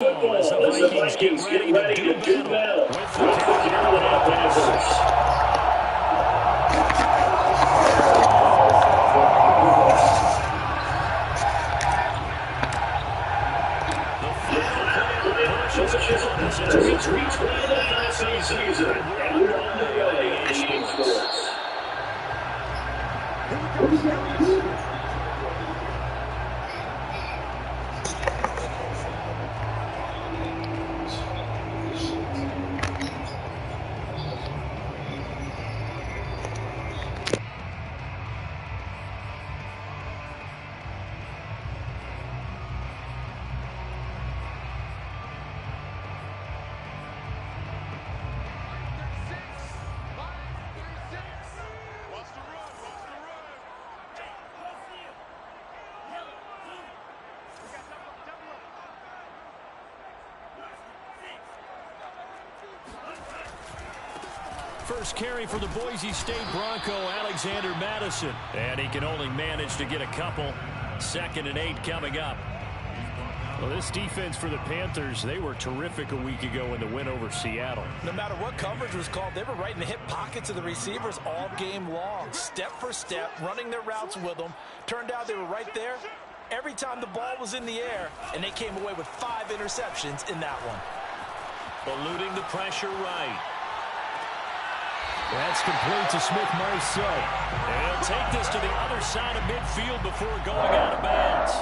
football as the Vikings get ready to do battle with the Carolina Panthers. As we draw to the end of the season, and we're underway on EA Sports. First carry for the Boise State Bronco, Alexander Madison. And he can only manage to get a couple. 2nd and 8 coming up. Well, this defense for the Panthers, they were terrific a week ago in the win over Seattle. No matter what coverage was called, they were right in the hip pockets of the receivers all game long. Step for step, running their routes with them. Turned out they were right there every time the ball was in the air, and they came away with 5 interceptions in that one. Eluding the pressure right. That's complete to Smith-Marceau. And he'll take this to the other side of midfield before going out of bounds.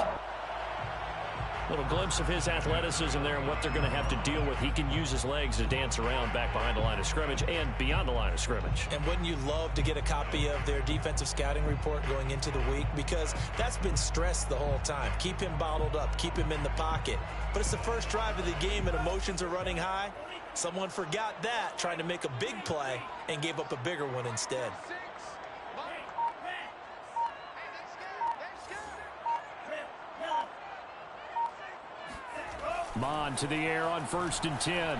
Little glimpse of his athleticism there and what they're going to have to deal with. He can use his legs to dance around back behind the line of scrimmage and beyond the line of scrimmage. And wouldn't you love to get a copy of their defensive scouting report going into the week? Because that's been stressed the whole time. Keep him bottled up. Keep him in the pocket. But it's the first drive of the game and emotions are running high. Someone forgot that, trying to make a big play, and gave up a bigger one instead. Mond to the air on 1st and 10.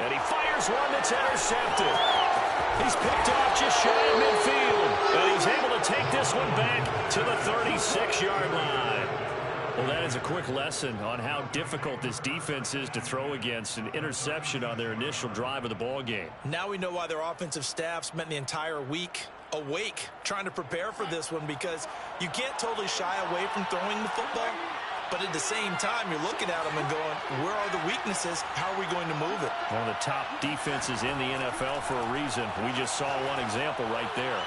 And he fires one that's intercepted. He's picked off just shy of midfield. And he's able to take this one back to the 36-yard line. Well, that is a quick lesson on how difficult this defense is to throw against. An interception on their initial drive of the ball game. Now we know why their offensive staff spent the entire week awake trying to prepare for this one, because you can't totally shy away from throwing the football. But at the same time, you're looking at them and going, where are the weaknesses? How are we going to move it? One of the top defenses in the NFL for a reason. We just saw one example right there.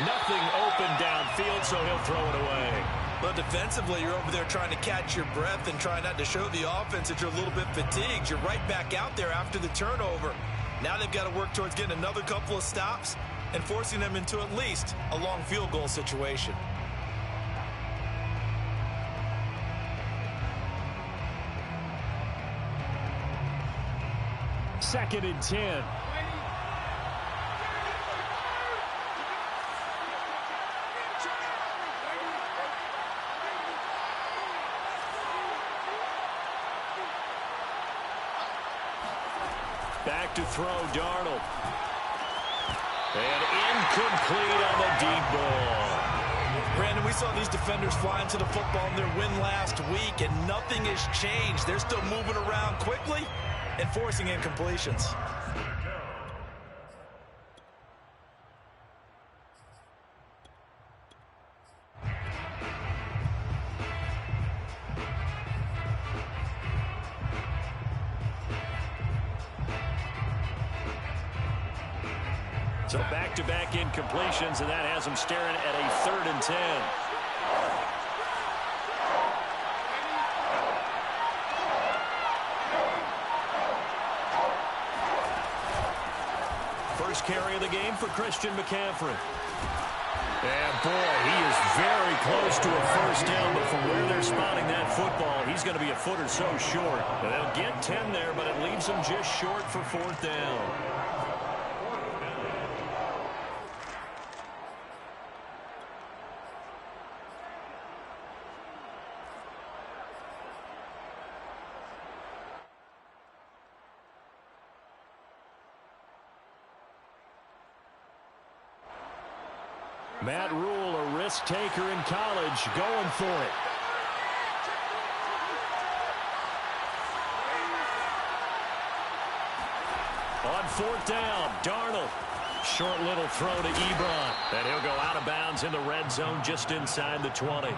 Nothing open downfield, so he'll throw it away. But defensively, you're over there trying to catch your breath and try not to show the offense that you're a little bit fatigued. You're right back out there after the turnover. Now they've got to work towards getting another couple of stops and forcing them into at least a long field goal situation. Second and 10. Back to throw, Darnold. And incomplete on the deep ball. Brandon, we saw these defenders fly into the football in their win last week, and nothing has changed. They're still moving around quickly and forcing incompletions. So back-to-back incompletions, and that has them staring at a 3rd and 10. First carry of the game for Christian McCaffrey. And boy, he is very close to a first down, but from where they're spotting that football, he's going to be a foot or so short. They'll get 10 there, but it leaves them just short for 4th down. Matt Rule, a risk taker in college, going for it. On fourth down, Darnold. Short little throw to Ebron. And he'll go out of bounds in the red zone just inside the 20.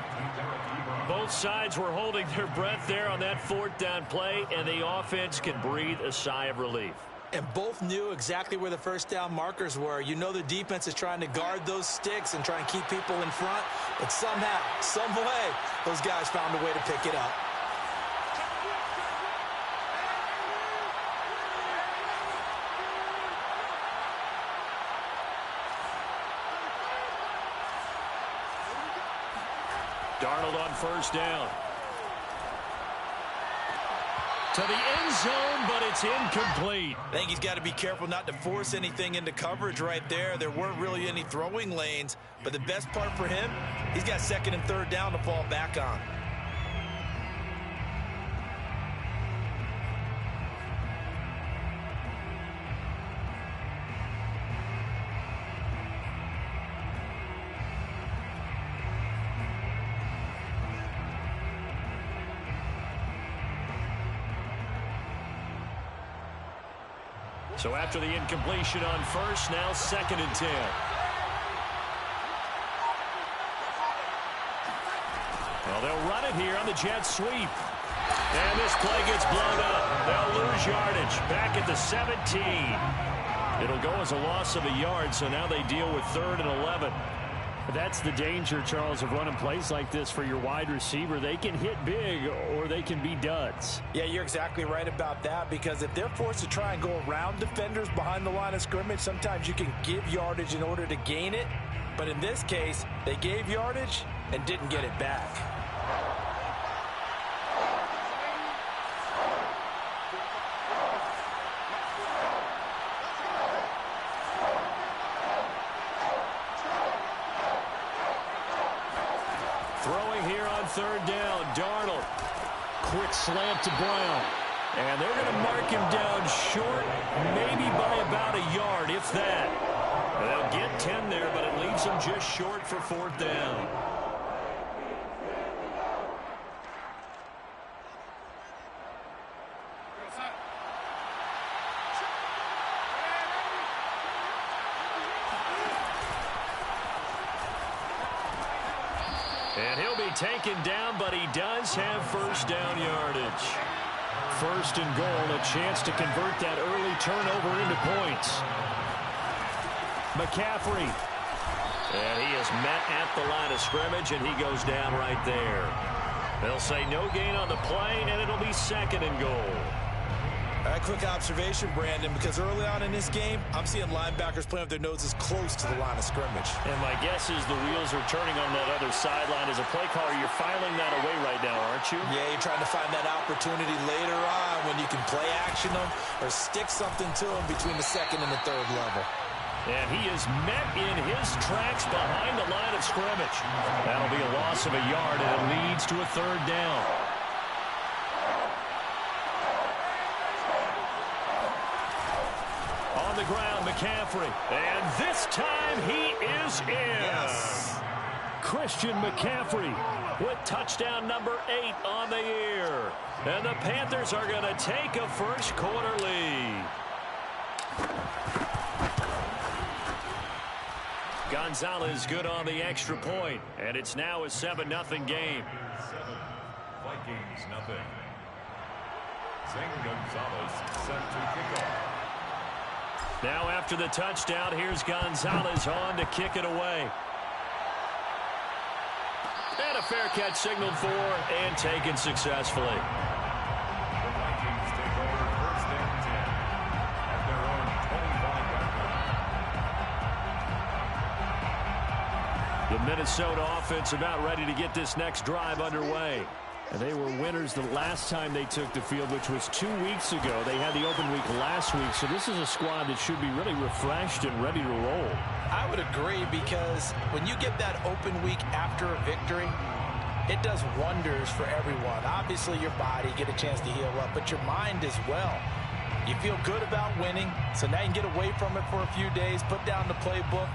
Both sides were holding their breath there on that fourth down play, and the offense can breathe a sigh of relief. And both knew exactly where the first down markers were. You know the defense is trying to guard those sticks and try and keep people in front. But somehow, some way, those guys found a way to pick it up. Darnold on first down. To the end zone, but it's incomplete. I think he's got to be careful not to force anything into coverage right there. There weren't really any throwing lanes, but the best part for him, he's got second and third down to fall back on. So after the incompletion on first, now second and 10. Well, they'll run it here on the jet sweep. And this play gets blown up. They'll lose yardage back at the 17. It'll go as a loss of a yard, so now they deal with third and 11. That's the danger, Charles, of running plays like this for your wide receiver. They can hit big or they can be duds. Yeah, you're exactly right about that, because if they're forced to try and go around defenders behind the line of scrimmage, sometimes you can give yardage in order to gain it. But in this case, they gave yardage and didn't get it back. Third down, Darnold. Quick slant to Brown. And they're going to mark him down short, maybe by about a yard, if that. They'll get 10 there, but it leaves them just short for fourth down. And he'll be taken down, but he does have first down yardage. First and goal, a chance to convert that early turnover into points. McCaffrey. And he is met at the line of scrimmage, and he goes down right there. They'll say no gain on the play, and it'll be second and goal. A quick observation, Brandon, because early on in this game, I'm seeing linebackers playing with their noses close to the line of scrimmage. And my guess is the wheels are turning on that other sideline. As a play caller, you're filing that away right now, aren't you? Yeah, you're trying to find that opportunity later on when you can play action them or stick something to them between the second and the third level. And he is met in his tracks behind the line of scrimmage. That'll be a loss of a yard, and it leads to a third down. On the ground, McCaffrey. And this time he is in. Yes. Christian McCaffrey with touchdown number 8 on the year. And the Panthers are going to take a first quarter lead. Gonzalez good on the extra point, and it's now a 7-0 game. 7, Vikings nothing. Zane Gonzalez set to kick off. Now after the touchdown, here's Gonzalez on to kick it away. And a fair catch signaled for and taken successfully. The Vikings take over first and 10 at their own 25-yard line. The Minnesota offense about ready to get this next drive underway. And they were winners the last time they took the field, which was 2 weeks ago. They had the open week last week, so this is a squad that should be really refreshed and ready to roll. I would agree, because when you get that open week after a victory, it does wonders for everyone. Obviously, your body get a chance to heal up, but your mind as well. You feel good about winning, so now you can get away from it for a few days, put down the playbook,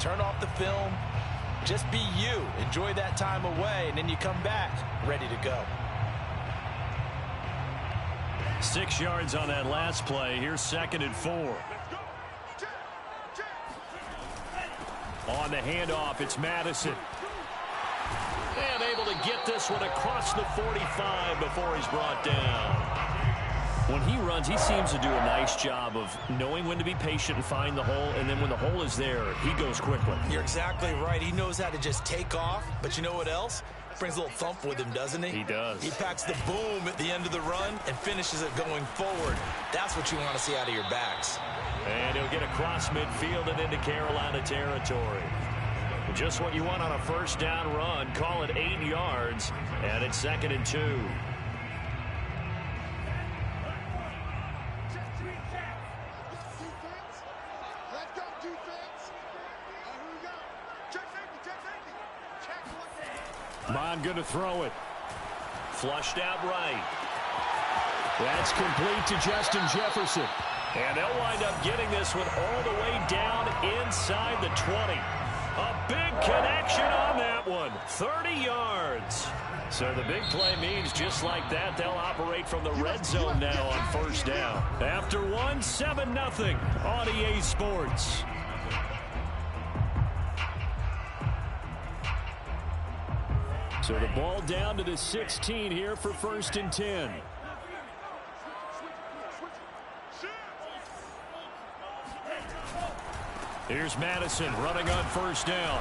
turn off the film. Just be you. Enjoy that time away, and then you come back ready to go. 6 yards on that last play. Here's 2nd and 4. On the handoff, it's Madison. And able to get this one across the 45 before he's brought down. When he runs, he seems to do a nice job of knowing when to be patient and find the hole, and then when the hole is there, he goes quickly. You're exactly right. He knows how to just take off, but you know what else? Brings a little thump with him, doesn't he? He does. He packs the boom at the end of the run and finishes it going forward. That's what you want to see out of your backs. And he'll get across midfield and into Carolina territory. Just what you want on a first down run. Call it 8 yards, and it's 2nd and 2. Bond going to throw it. Flushed out right. That's complete to Justin Jefferson. And they'll wind up getting this one all the way down inside the 20. A big connection on that one. 30 yards. So the big play means just like that, they'll operate from the red zone now on first down. After one, 7-0 on EA Sports. So the ball down to the 16 here for 1st and 10. Here's Madison running on first down.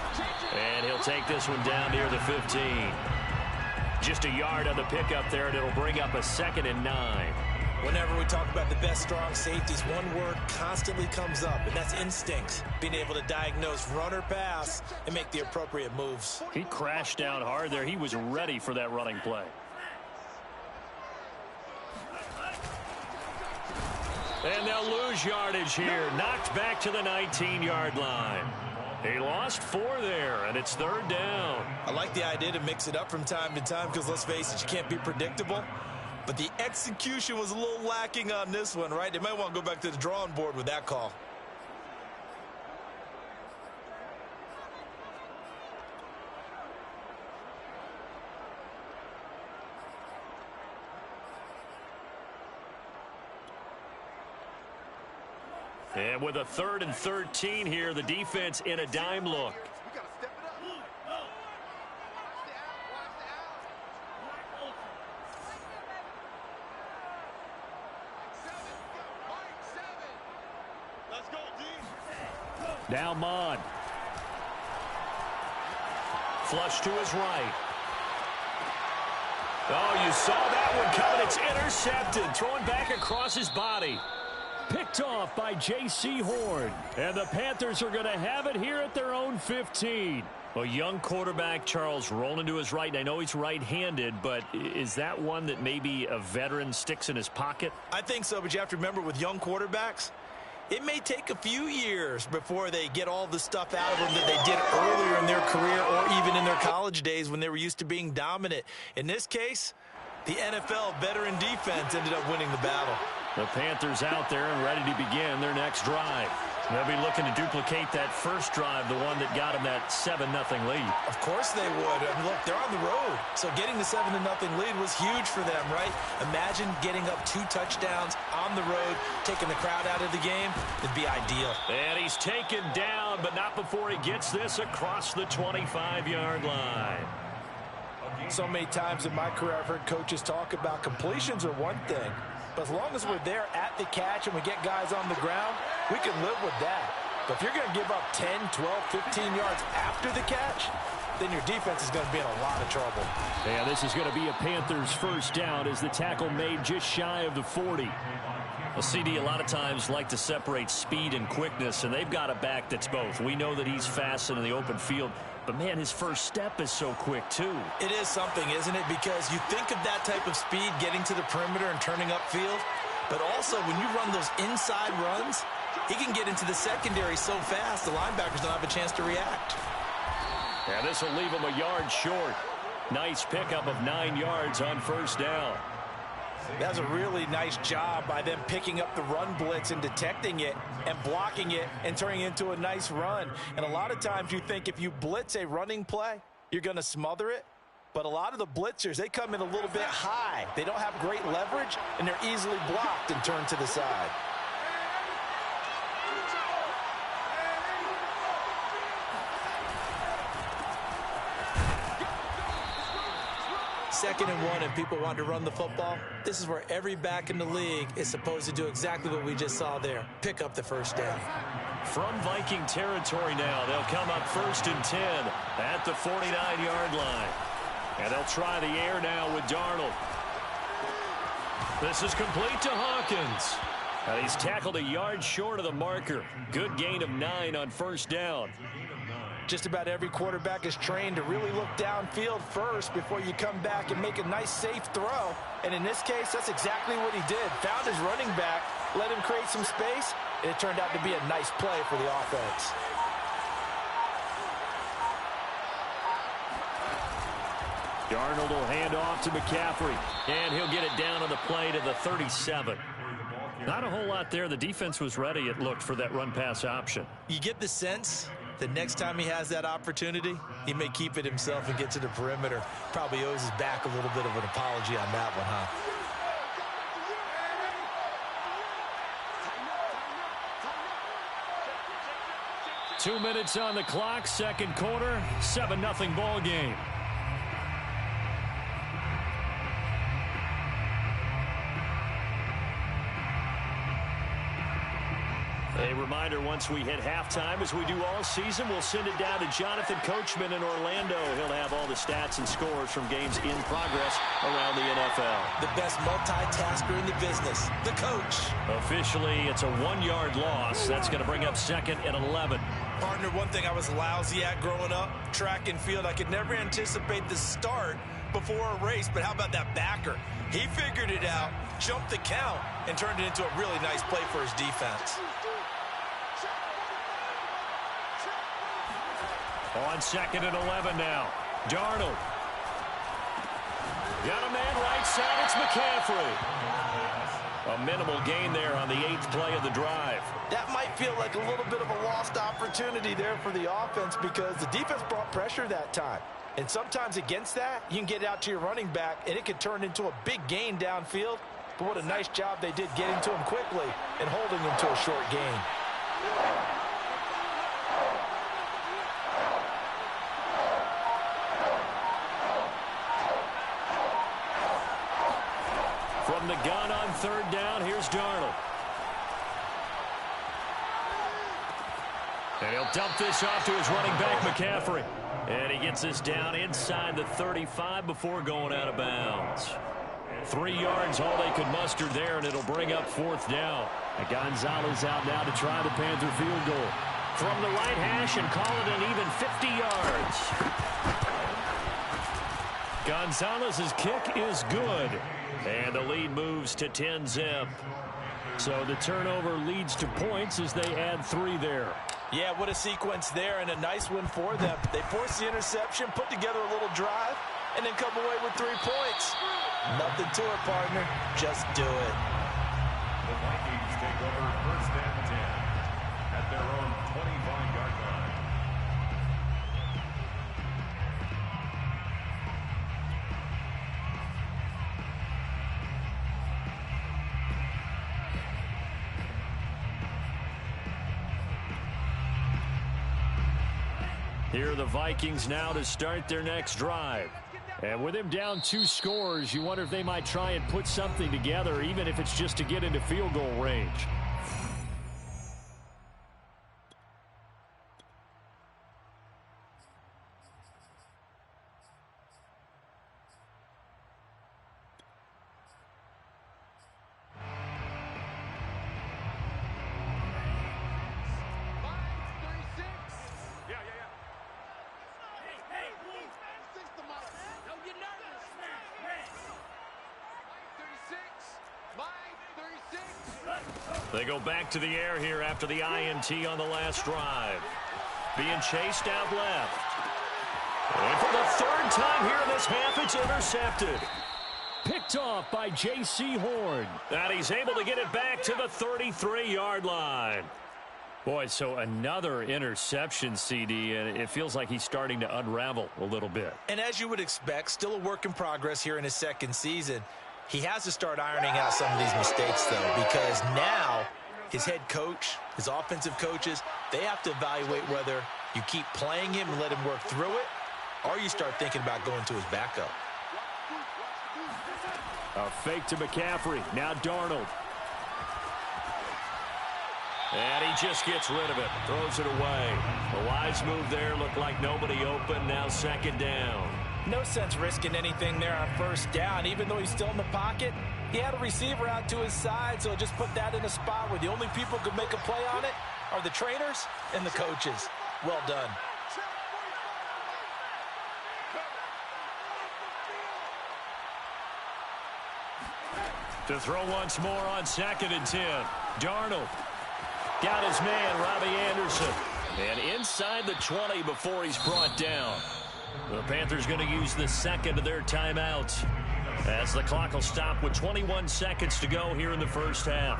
And he'll take this one down near the 15. Just a yard on the pickup there, and it'll bring up a 2nd and 9. Whenever we talk about the best strong safeties, one word constantly comes up, and that's instincts. Being able to diagnose run or pass and make the appropriate moves. He crashed down hard there. He was ready for that running play. And they'll lose yardage here. Knocked back to the 19-yard line. He lost 4 there, and it's 3rd down. I like the idea to mix it up from time to time because, let's face it, you can't be predictable. But the execution was a little lacking on this one, right? They might want to go back to the drawing board with that call. And with a 3rd and 13 here, the defense in a dime look. Now Mond. Flush to his right. Oh, you saw that one coming. It's intercepted. Throwing back across his body. Picked off by J.C. Horn. And the Panthers are going to have it here at their own 15. A young quarterback, Charles, rolling to his right. And I know he's right-handed, but is that one that maybe a veteran sticks in his pocket? I think so, but you have to remember with young quarterbacks, it may take a few years before they get all the stuff out of them that they did earlier in their career or even in their college days when they were used to being dominant. In this case, the NFL veteran defense ended up winning the battle. The Panthers out there and ready to begin their next drive. They'll be looking to duplicate that first drive, the one that got them that 7-0 lead. Of course they would. I mean, look, they're on the road. So getting the 7-0 lead was huge for them, right? Imagine getting up 2 touchdowns on the road, taking the crowd out of the game. It'd be ideal. And he's taken down, but not before he gets this across the 25-yard line. So many times in my career I've heard coaches talk about completions are one thing. But as long as we're there at the catch and we get guys on the ground, we can live with that. But if you're going to give up 10, 12, 15 yards after the catch, then your defense is going to be in a lot of trouble. Yeah, this is going to be a Panthers first down as the tackle made just shy of the 40. A CD a lot of times like to separate speed and quickness, and they've got a back that's both. We know that he's fast in the open field, but, man, his first step is so quick, too. It is something, isn't it? Because you think of that type of speed getting to the perimeter and turning upfield, but also when you run those inside runs, he can get into the secondary so fast the linebackers don't have a chance to react. Yeah, this will leave him a yard short. Nice pickup of 9 yards on first down. That's a really nice job by them picking up the run blitz and detecting it and blocking it and turning it into a nice run. And a lot of times you think if you blitz a running play, you're going to smother it. But a lot of the blitzers, they come in a little bit high. They don't have great leverage, and they're easily blocked and turned to the side. Second and 1, and people want to run the football. This is where every back in the league is supposed to do exactly what we just saw there. Pick up the first down. From Viking territory now, they'll come up 1st and 10 at the 49-yard line. And they'll try the air now with Darnold. This is complete to Hawkins. And he's tackled a yard short of the marker. Good gain of 9 on 1st down. Just about every quarterback is trained to really look downfield first before you come back and make a nice, safe throw. And in this case, that's exactly what he did. Found his running back, let him create some space, and it turned out to be a nice play for the offense. Darnold will hand off to McCaffrey, and he'll get it down on the play to the 37. Not a whole lot there. The defense was ready, it looked, for that run-pass option. You get the sense the next time he has that opportunity, he may keep it himself and get to the perimeter. Probably owes his back a little bit of an apology on that one, huh? Two minutes on the clock, second quarter, 7-0 ball game. A reminder, once we hit halftime, as we do all season, we'll send it down to Jonathan Coachman in Orlando. He'll have all the stats and scores from games in progress around the NFL. The best multitasker in the business, the coach. Officially, it's a 1-yard loss. That's going to bring up 2nd and 11. Partner, one thing I was lousy at growing up, track and field, I could never anticipate the start before a race, but how about that backer? He figured it out, jumped the count, and turned it into a really nice play for his defense. On 2nd and 11 now. Darnold. Got a man right side. It's McCaffrey. A minimal gain there on the 8th play of the drive. That might feel like a little bit of a lost opportunity there for the offense because the defense brought pressure that time. And sometimes against that, you can get out to your running back, and it could turn into a big gain downfield. But what a nice job they did getting to him quickly and holding him to a short gain. From the gun on 3rd down, here's Darnold. And he'll dump this off to his running back, McCaffrey. And he gets this down inside the 35 before going out of bounds. 3 yards, all they could muster there, and it'll bring up 4th down. And Gonzalez out now to try the Panther field goal. From the right hash and call it an even 50 yards. Gonzalez's kick is good. And the lead moves to 10-zip. So the turnover leads to points as they add 3 there. Yeah, what a sequence there, and a nice one for them. They forced the interception, put together a little drive, and then come away with 3 points. Nothing to it, partner. Just do it. The Vikings take over 1st and 10 at their own 25-yard line. Here are the Vikings now to start their next drive. And with him down 2 scores, you wonder if they might try and put something together, even if it's just to get into field goal range. They go back to the air here after the INT on the last drive. Being chased out left. And for the 3rd time here in this half, it's intercepted. Picked off by J.C. Horn. And he's able to get it back to the 33-yard line. Boy, so another interception, CD, and it feels like he's starting to unravel a little bit. And as you would expect, still a work in progress here in his second season. He has to start ironing out some of these mistakes, though, because now his head coach, his offensive coaches, they have to evaluate whether you keep playing him and let him work through it, or you start thinking about going to his backup. A fake to McCaffrey. Now Darnold. And he just gets rid of it. Throws it away. A wise move there. Looked like nobody open. Now second down. No sense risking anything there on first down. Even though he's still in the pocket, he had a receiver out to his side, so just put that in a spot where the only people who could make a play on it are the trainers and the coaches. Well done. To throw once more on 2nd and 10. Darnold. Got his man, Robbie Anderson. And inside the 20 before he's brought down. The Panthers going to use the second of their timeouts as the clock will stop with 21 seconds to go here in the first half.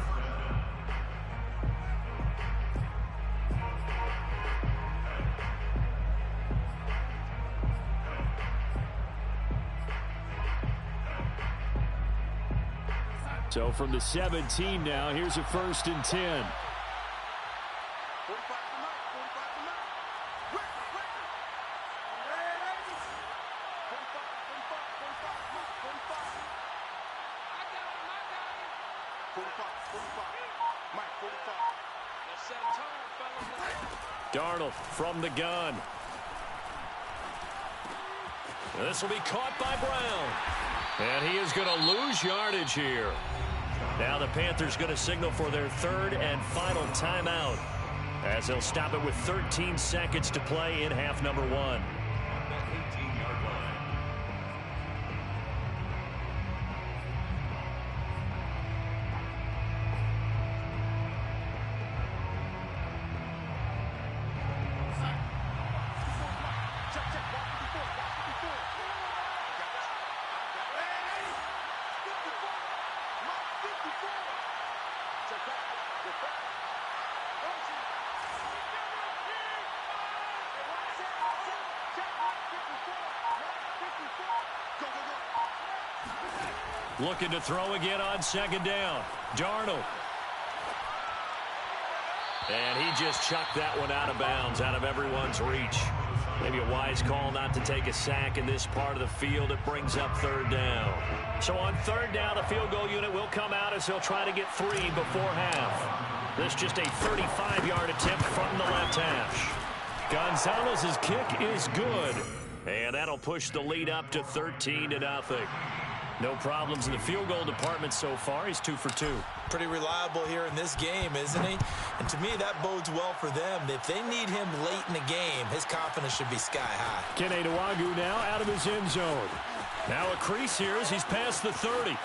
So from the 17 now, here's a 1st and 10. Darnold from the gun. This will be caught by Brown. And he is going to lose yardage here. Now the Panthers going to signal for their 3rd and final timeout as they'll stop it with 13 seconds to play in half number 1. Looking to throw again on 2nd down. Darnold. And he just chucked that one out of bounds, out of everyone's reach. Maybe a wise call not to take a sack in this part of the field. It brings up 3rd down. So on 3rd down, the field goal unit will come out as they'll try to get 3 before half. This just a 35-yard attempt from the left hash. Gonzalez's kick is good. And that'll push the lead up to 13-0. No problems in the field goal department so far. He's 2 for 2. Pretty reliable here in this game, isn't he? And to me, that bodes well for them. If they need him late in the game, his confidence should be sky high. Kene Nwangwu now out of his end zone. Now a crease here as he's past the 30.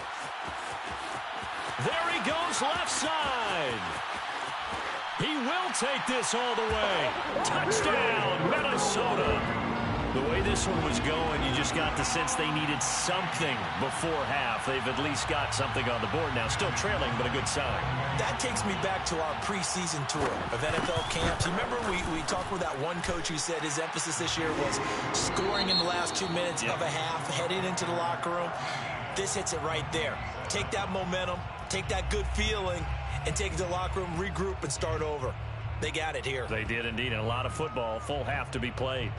There he goes left side. He will take this all the way. Touchdown, Minnesota. The way this one was going, you just got the sense they needed something before half. They've at least got something on the board now. Still trailing, but a good sign. That takes me back to our preseason tour of NFL camps. You remember we talked with that one coach who said his emphasis this year was scoring in the last 2 minutes of a half, heading into the locker room. This hits it right there. Take that momentum, take that good feeling, and take it to the locker room, regroup, and start over. They got it here. They did indeed, and a lot of football, full half to be played.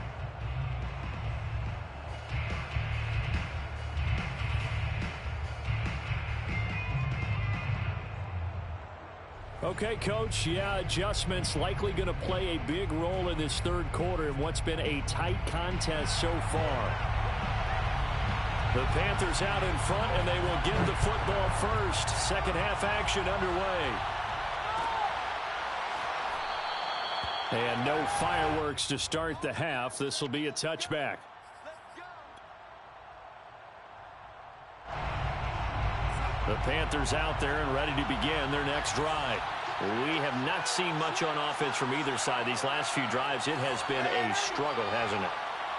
Okay, Coach, adjustments likely going to play a big role in this 3rd quarter in what's been a tight contest so far. The Panthers out in front, and they will get the football first. Second half action underway. And no fireworks to start the half. This will be a touchback. The Panthers out there and ready to begin their next drive. We have not seen much on offense from either side. These last few drives, it has been a struggle, hasn't it?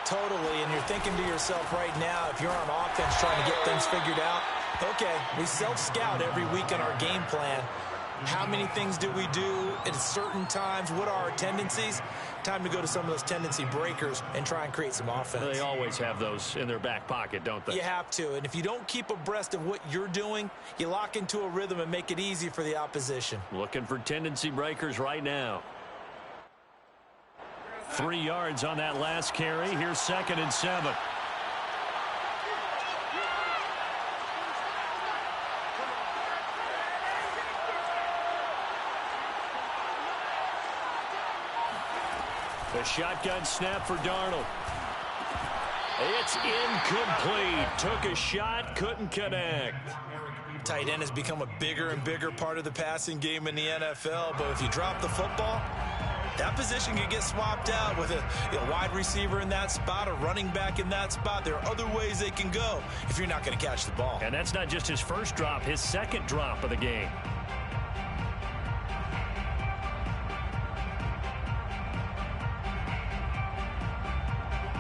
Totally, and you're thinking to yourself right now, if you're on offense trying to get things figured out, okay, we self-scout every week in our game plan. How many things do we do at certain times? What are our tendencies? Time to go to some of those tendency breakers and try and create some offense. They always have those in their back pocket, don't they? You have to. And if you don't keep abreast of what you're doing, you lock into a rhythm and make it easy for the opposition. Looking for tendency breakers right now. 3 yards on that last carry. Here's 2nd and 7. The shotgun snap for Darnold. It's incomplete. Took a shot, couldn't connect. Tight end has become a bigger and bigger part of the passing game in the NFL, but if you drop the football, that position can get swapped out with a wide receiver in that spot, a running back in that spot. There are other ways they can go if you're not going to catch the ball. And that's not just his first drop, his second drop of the game.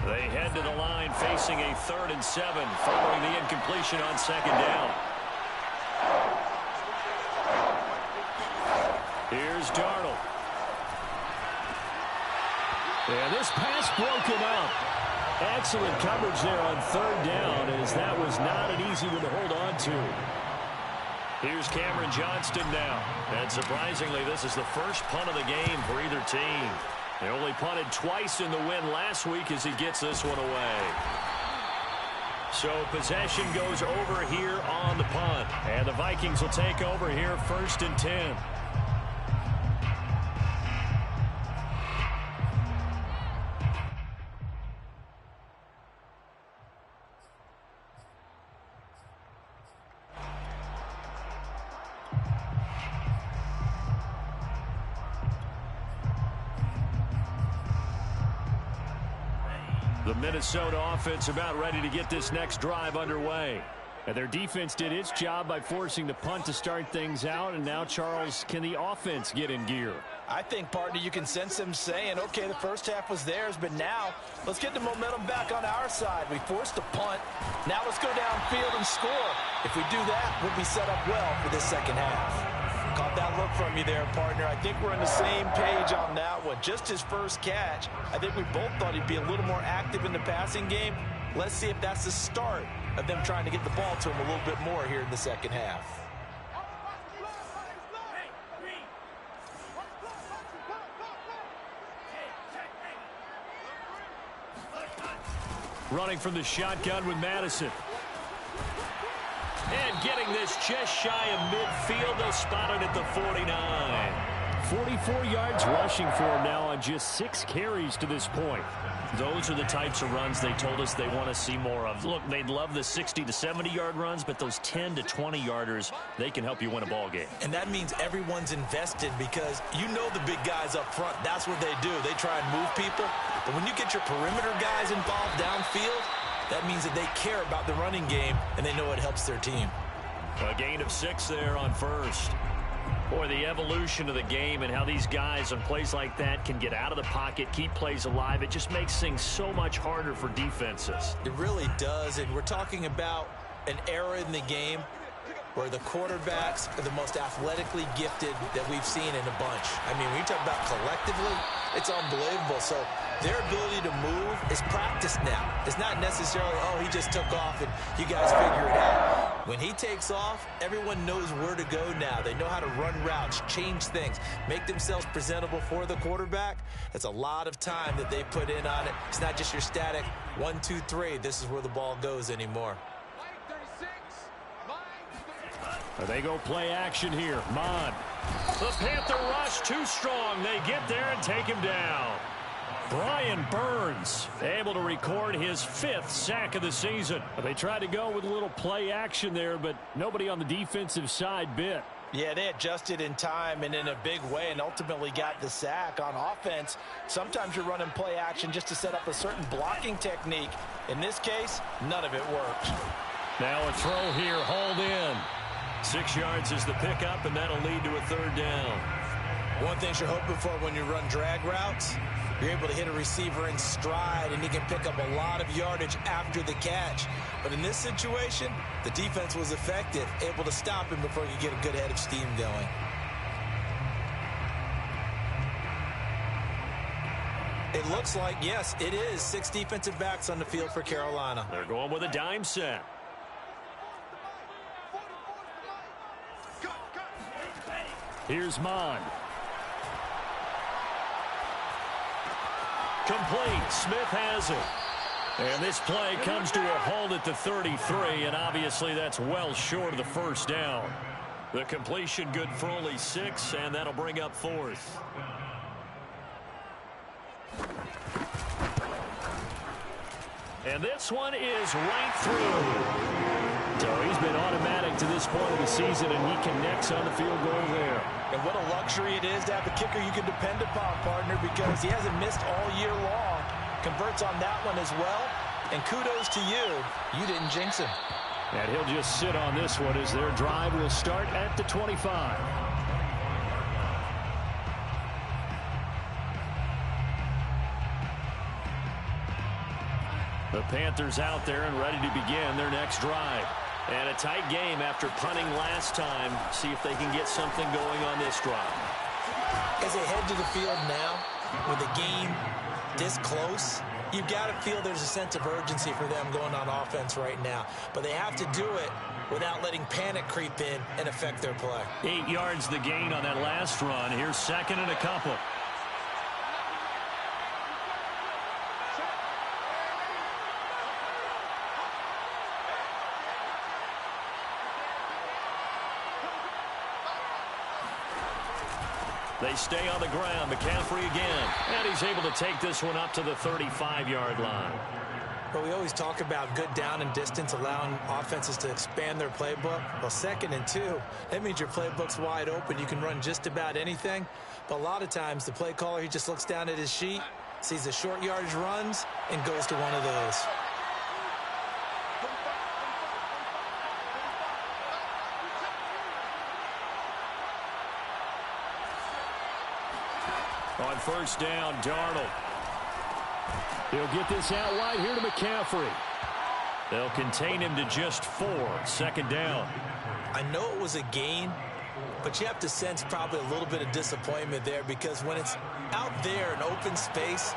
They head to the line facing a 3rd and 7 following the incompletion on 2nd down. Here's Darnold. And this pass broken up. Excellent coverage there on 3rd down, as that was not an easy one to hold on to. Here's Cameron Johnston now. And surprisingly, this is the first punt of the game for either team. They only punted twice in the win last week as he gets this one away. So possession goes over here on the punt. And the Vikings will take over here 1st and 10. The Minnesota offense about ready to get this next drive underway. And their defense did its job by forcing the punt to start things out. And now, Charles, can the offense get in gear? I think, partner, you can sense them saying, okay, the first half was theirs, but now let's get the momentum back on our side. We forced a punt. Now let's go downfield and score. If we do that, we'll be set up well for this second half. Caught that look from you there, partner. I think we're on the same page on that one. Just his first catch. I think we both thought he'd be a little more active in the passing game. Let's see if that's the start of them trying to get the ball to him a little bit more here in the second half. Running from the shotgun with Madison. And getting this just shy of midfield. They'll spot it at the 49. 44 yards rushing for him now on just 6 carries to this point. Those are the types of runs they told us they want to see more of. Look, they'd love the 60 to 70-yard runs, but those 10 to 20-yarders, they can help you win a ball game. And that means everyone's invested because you know the big guys up front. That's what they do. They try and move people. But when you get your perimeter guys involved downfield, that means that they care about the running game, and they know it helps their team. A gain of 6 there on 1st. Boy, the evolution of the game and how these guys on plays like that can get out of the pocket, keep plays alive, it just makes things so much harder for defenses. It really does, and we're talking about an era in the game where the quarterbacks are the most athletically gifted that we've seen in a bunch. I mean, when you talk about collectively, it's unbelievable. So their ability to move is practiced now. It's not necessarily, oh, he just took off and you guys figure it out. When he takes off, everyone knows where to go now. They know how to run routes, change things, make themselves presentable for the quarterback. That's a lot of time that they put in on it. It's not just your static 1, 2, 3. This is where the ball goes anymore. They go play action here. Mon. The Panther rush too strong. They get there and take him down. Brian Burns able to record his 5th sack of the season. They tried to go with a little play action there, but nobody on the defensive side bit. Yeah, they adjusted in time and in a big way and ultimately got the sack. On offense, sometimes you're running play action just to set up a certain blocking technique. In this case, none of it worked. Now a throw here, hauled in. 6 yards is the pickup, and that'll lead to a 3rd down. One thing you're hoping for when you run drag routes, you're able to hit a receiver in stride, and he can pick up a lot of yardage after the catch. But in this situation, the defense was effective, able to stop him before he could get a good head of steam going. It looks like, yes, it is 6 defensive backs on the field for Carolina. They're going with a dime set. Here's Mond. Complete. Smith has it. And this play comes to a halt at the 33, and obviously that's well short of the first down. The completion good for only 6, and that'll bring up 4th. And this one is right through. So he's been automatic to this point of the season, and he connects on the field goal there. And what a luxury it is to have a kicker you can depend upon, partner, because he hasn't missed all year long. Converts on that one as well. And kudos to you. You didn't jinx him. And he'll just sit on this one as their drive will start at the 25. The Panthers out there and ready to begin their next drive. And a tight game after punting last time. See if they can get something going on this drive. As they head to the field now, with the game this close, you've got to feel there's a sense of urgency for them going on offense right now. But they have to do it without letting panic creep in and affect their play. 8 yards the gain on that last run. Here's second and a couple. They stay on the ground. McCaffrey again. And he's able to take this one up to the 35-yard line. But we always talk about good down and distance, allowing offenses to expand their playbook. Well, 2nd and 2, that means your playbook's wide open. You can run just about anything. But a lot of times, the play caller, he just looks down at his sheet, sees the short yardage runs, and goes to one of those. On first down, Darnold. He'll get this out wide here to McCaffrey. They'll contain him to just 4. Second down. I know it was a gain, but you have to sense probably a little bit of disappointment there, because when it's out there in open space,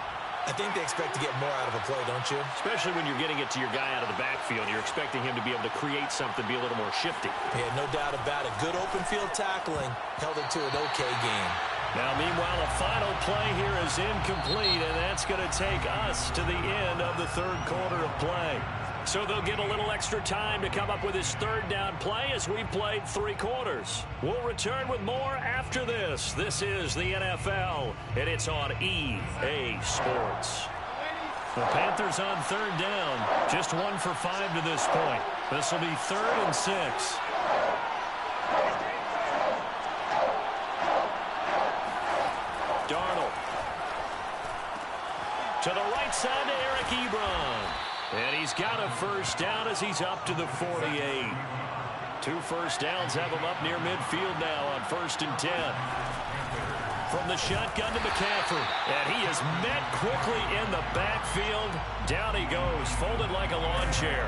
I think they expect to get more out of a play, don't you? Especially when you're getting it to your guy out of the backfield. You're expecting him to be able to create something, be a little more shifty. Yeah, no doubt about it. Good open field tackling held it to an okay game. Now, meanwhile, a final play here is incomplete, and that's going to take us to the end of the third quarter of play. So they'll get a little extra time to come up with his third down play as we played 3 quarters. We'll return with more after this. This is the NFL, and it's on EA Sports. The Panthers on third down. Just 1 for 5 to this point. This will be 3rd and 6. Darnold. To the right side to Eric Ebron. And he's got a first down as he's up to the 48. 2 first downs have him up near midfield now on 1st and 10. From the shotgun to McCaffrey. And he is met quickly in the backfield. Down he goes, folded like a lawn chair.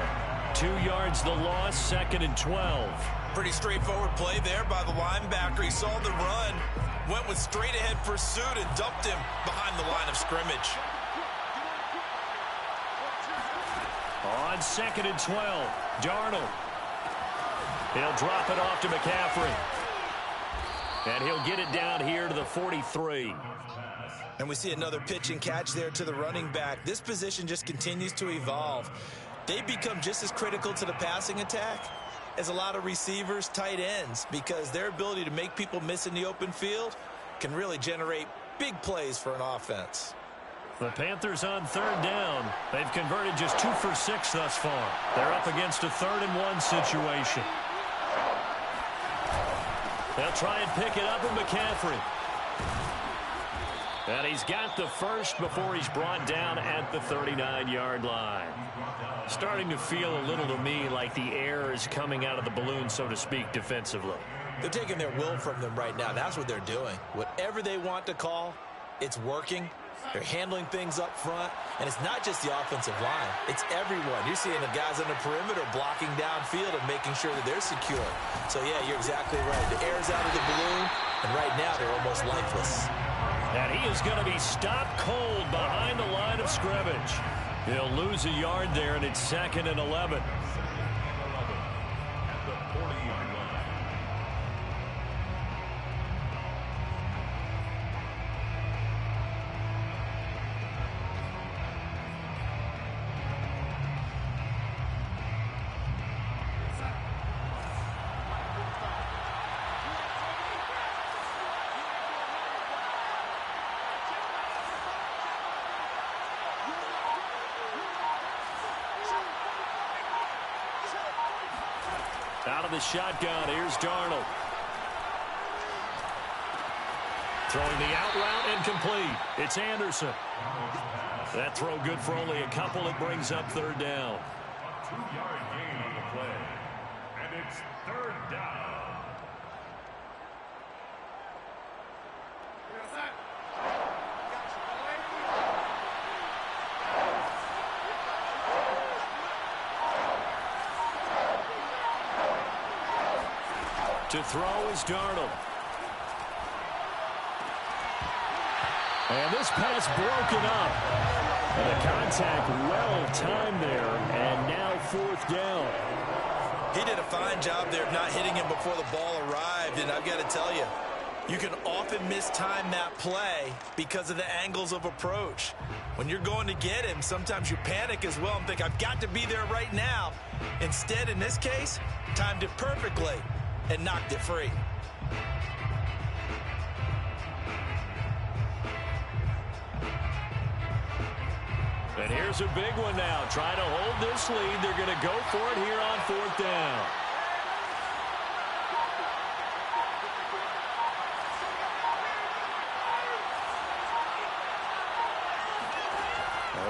2 yards the loss, 2nd and 12. Pretty straightforward play there by the linebacker. He saw the run, went with straight ahead pursuit, and dumped him behind the line of scrimmage. On 2nd and 12, Darnold. He'll drop it off to McCaffrey. And he'll get it down here to the 43. And we see another pitch and catch there to the running back. This position just continues to evolve. They become just as critical to the passing attack as a lot of receivers, tight ends, because their ability to make people miss in the open field can really generate big plays for an offense. The Panthers on third down. They've converted just 2 for 6 thus far. They're up against a 3rd and 1 situation. They'll try and pick it up with McCaffrey. And he's got the first before he's brought down at the 39-yard line. Starting to feel a little to me like the air is coming out of the balloon, so to speak, defensively. They're taking their will from them right now. That's what they're doing. Whatever they want to call, it's working. They're handling things up front, and it's not just the offensive line. It's everyone. You're seeing the guys on the perimeter blocking downfield and making sure that they're secure. So, yeah, you're exactly right. The air's out of the balloon, and right now they're almost lifeless. And he is going to be stopped cold behind the line of scrimmage. He'll lose a yard there, and it's 2nd and 11. At the 40-yard line. Out of the shotgun, here's Darnold. Throwing the out route and complete. It's Anderson. That throw good for only a couple. It brings up 3rd down. A 2-yard gain on the play. And it's 3rd down. To throw is Darnold. And this pass broken up. And the contact well timed there. And now 4th down. He did a fine job there of not hitting him before the ball arrived. And I've got to tell you, you can often mistime that play because of the angles of approach. When you're going to get him, sometimes you panic as well and think, I've got to be there right now. Instead, in this case, timed it perfectly and knocked it free. And here's a big one now. Trying to hold this lead. They're going to go for it here on 4th down.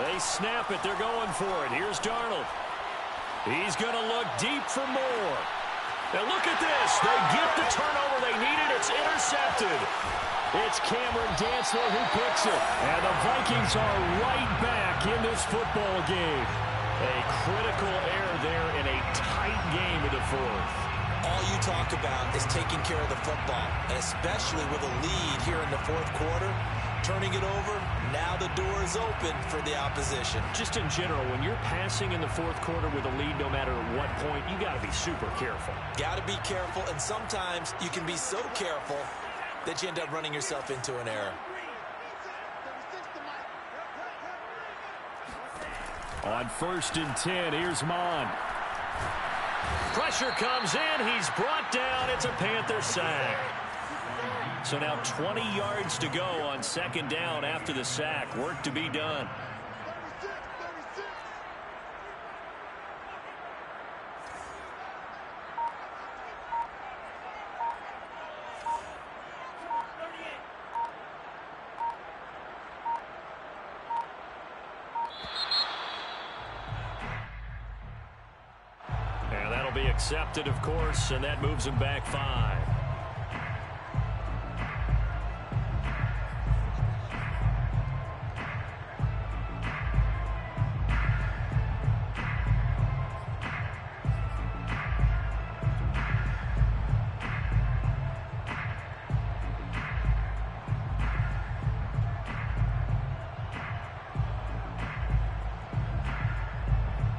They snap it. They're going for it. Here's Darnold. He's going to look deep for more. Now look at this. They get the turnover they needed. It's intercepted. It's Cameron Dantzler who picks it. And the Vikings are right back in this football game. A critical error there in a tight game in the 4th. All you talk about is taking care of the football, and especially with a lead here in the 4th quarter. Turning it over, now the door is open for the opposition. Just in general, when you're passing in the 4th quarter with a lead, no matter what point, you got to be super careful. Got to be careful, and sometimes you can be so careful that you end up running yourself into an error. On 1st and 10, here's Mon. Pressure comes in. He's brought down. It's a Panther sack. So now 20 yards to go on 2nd down after the sack. Work to be done. And that'll be accepted, of course, and that moves him back 5.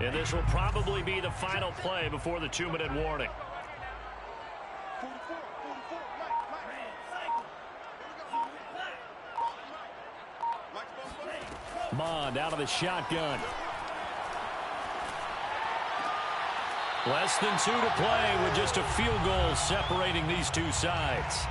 And this will probably be the final play before the 2-minute warning. Mond out of the shotgun. Less than 2 to play with just a field goal separating these two sides.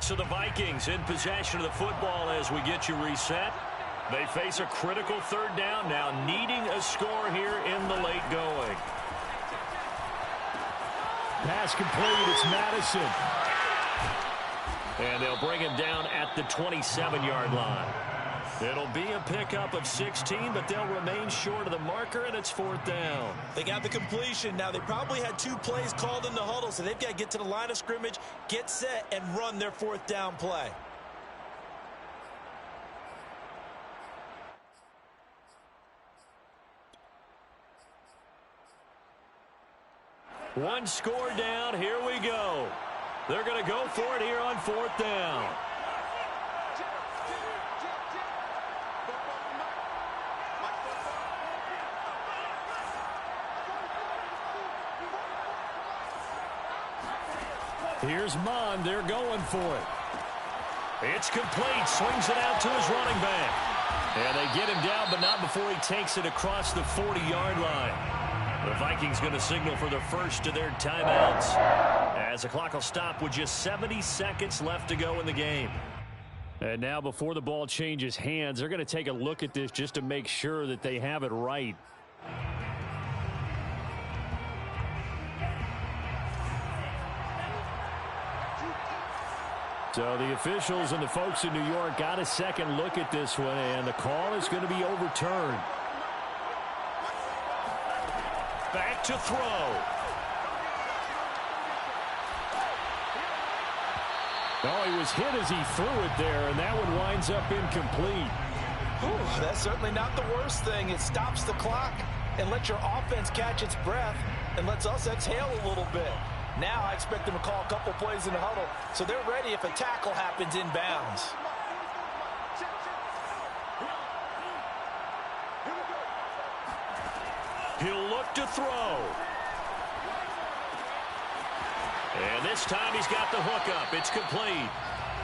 So the Vikings in possession of the football as we get you reset. They face a critical 3rd down now, needing a score here in the late going. Pass complete. It's Madison. And they'll bring him down at the 27-yard line. It'll be a pickup of 16, but they'll remain short of the marker, and it's 4th down. They got the completion. Now, they probably had 2 plays called in the huddle, so they've got to get to the line of scrimmage, get set, and run their 4th down play. One score down. Here we go. They're going to go for it here on 4th down. Here's Mond. They're going for it. It's complete. Swings it out to his running back. And they get him down, but not before he takes it across the 40-yard line. The Vikings going to signal for the first of their timeouts, as the clock will stop with just 70 seconds left to go in the game. And now before the ball changes hands, they're going to take a look at this just to make sure that they have it right. So the officials and the folks in New York got a second look at this one, and the call is going to be overturned. Back to throw. Oh, he was hit as he threw it there, and that one winds up incomplete. Ooh, that's certainly not the worst thing. It stops the clock and lets your offense catch its breath and lets us exhale a little bit. Now I expect them to call a couple plays in the huddle, so they're ready if a tackle happens inbounds. He'll look to throw. And this time he's got the hook up. It's complete.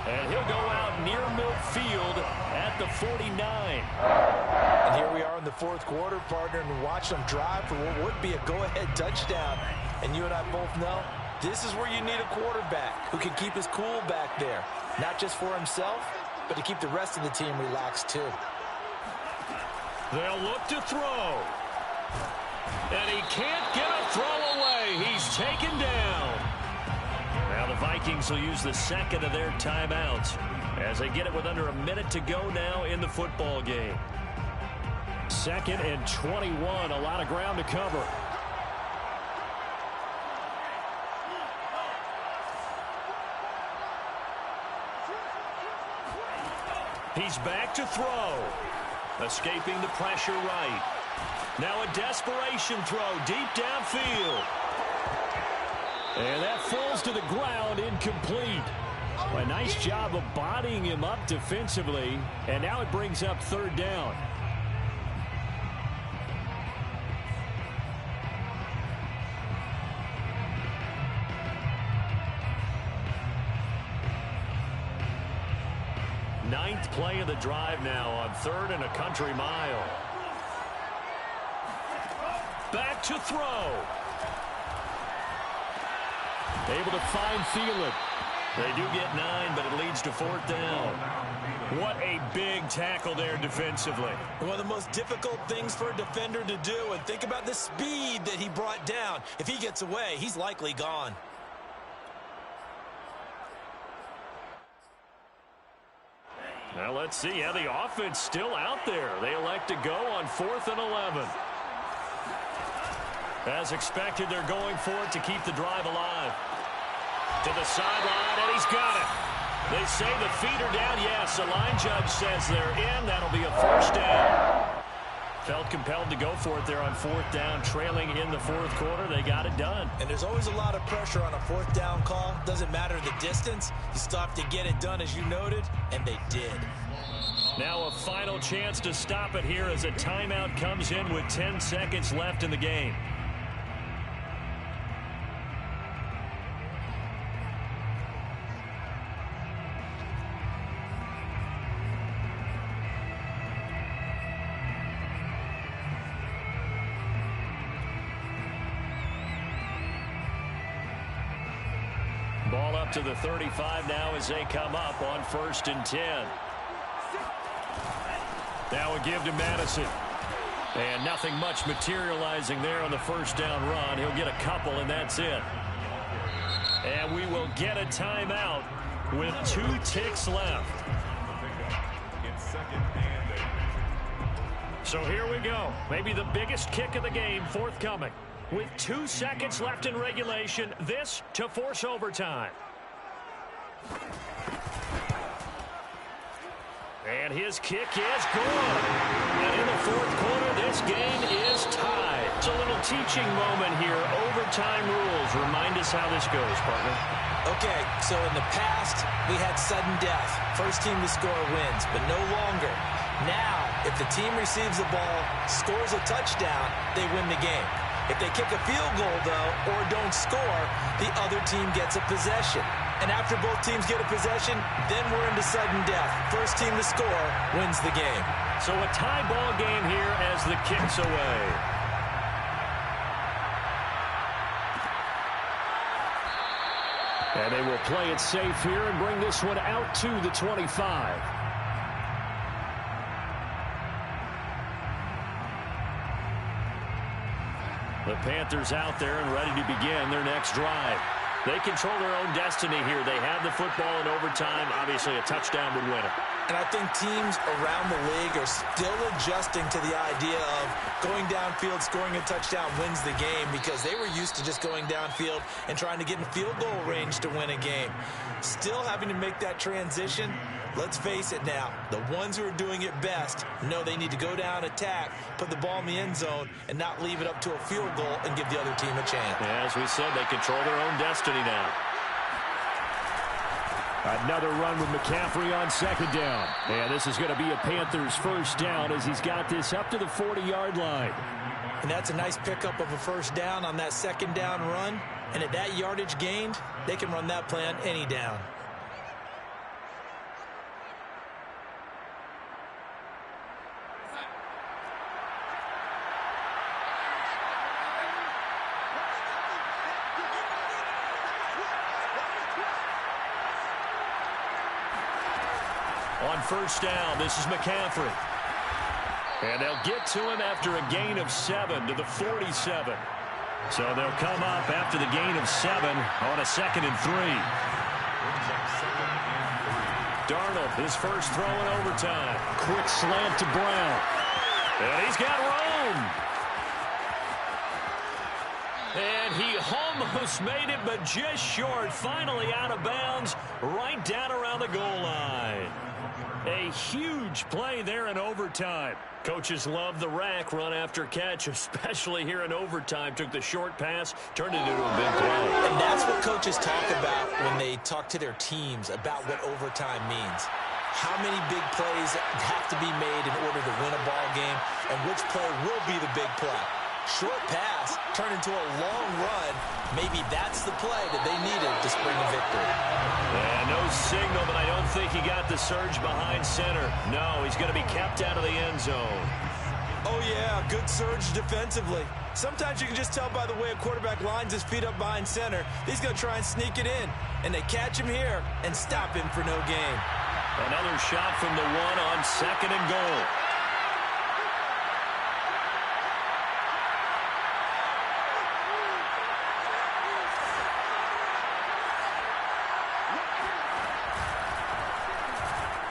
And he'll go out near midfield at the 49. And here we are in the 4th quarter, partner, and watch them drive for what would be a go-ahead touchdown. And you and I both know this is where you need a quarterback who can keep his cool back there. Not just for himself, but to keep the rest of the team relaxed too. They'll look to throw. And he can't get a throw away. He's taken down. Now the Vikings will use the second of their timeouts as they get it with under a minute to go now in the football game. 2nd and 21. A lot of ground to cover. He's back to throw. Escaping the pressure right. Now a desperation throw deep downfield. And that falls to the ground, incomplete. A nice job of bodying him up defensively. And now it brings up 3rd down. Ninth play of the drive now on 3rd and a country mile. Back to throw. Able to find Thielen. They do get 9, but it leads to 4th down. What a big tackle there defensively. One of the most difficult things for a defender to do, and think about the speed that he brought down. If he gets away, he's likely gone. Now let's see how the offense still out there. They elect to go on 4th and 11. As expected, they're going for it to keep the drive alive. To the sideline, and he's got it. They say the feet are down. Yes, the line judge says they're in. That'll be a 1st down. Felt compelled to go for it there on 4th down, trailing in the 4th quarter. They got it done. And there's always a lot of pressure on a 4th down call. Doesn't matter the distance. You still have to get it done, as you noted, and they did. Now a final chance to stop it here as a timeout comes in with 10 seconds left in the game. Ball up to the 35 now as they come up on 1st and 10. Now a give to Madison. And nothing much materializing there on the 1st down run. He'll get a couple, and that's it. And we will get a timeout with 2 ticks left. So here we go. Maybe the biggest kick of the game forthcoming. With 2 seconds left in regulation, this to force overtime. And And his kick is good. And in the fourth quarter, this game is tied. It's a little teaching moment here. Overtime rules. Remind us how this goes, partner. Okay, so in the past, we had sudden death. First team to score wins, but no longer. Now, if the team receives the ball, scores a touchdown, they win the game. If they kick a field goal, though, or don't score, the other team gets a possession. And after both teams get a possession, then we're into sudden death. First team to score wins the game. So a tie ball game here as the kick's away. And they will play it safe here and bring this one out to the 25. The Panthers out there and ready to begin their next drive. They control their own destiny here. They have the football in overtime. Obviously, a touchdown would win it. And I think teams around the league are still adjusting to the idea of going downfield, scoring a touchdown wins the game, because they were used to just going downfield and trying to get in field goal range to win a game. Still having to make that transition. Let's face it now, the ones who are doing it best know they need to go down, attack, put the ball in the end zone, and not leave it up to a field goal and give the other team a chance. Yeah, as we said, they control their own destiny now. Another run with McCaffrey on second down. And this is going to be a Panthers first down as he's got this up to the 40-yard line. And that's a nice pickup of a first down on that second down run. And at that yardage gained, they can run that play on any down. On first down, this is McCaffrey. And they'll get to him after a gain of 7 to the 47. So they'll come up after the gain of 7 on a 2nd and 3. Darnold, his first throw in overtime. Quick slant to Brown. And he's got room. And he almost made it, but just short. Finally out of bounds, right down around the goal line. A huge play there in overtime. Coaches love the rack run after catch, especially here in overtime. Took the short pass, turned it into a big play. And that's what coaches talk about when they talk to their teams about what overtime means. How many big plays have to be made in order to win a ball game, and which play will be the big play. Short pass turned into a long run. Maybe that's the play that they needed to spring a victory. And no signal, but I don't think he got the surge behind center. No, he's going to be kept out of the end zone. Oh, yeah, good surge defensively. Sometimes you can just tell by the way a quarterback lines his feet up behind center. He's going to try and sneak it in. And they catch him here and stop him for no gain. Another shot from the 1 on 2nd and goal.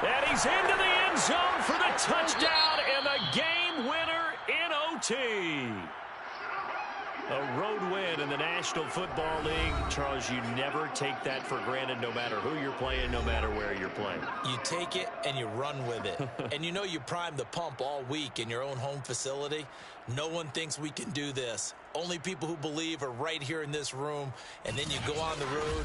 And he's into the end zone for the touchdown and the game winner in OT. A road win in the National Football League. Charles, you never take that for granted no matter who you're playing, no matter where you're playing. You take it and you run with it. And you know you primed the pump all week in your own home facility. No one thinks we can do this. Only people who believe are right here in this room. And then you go on the road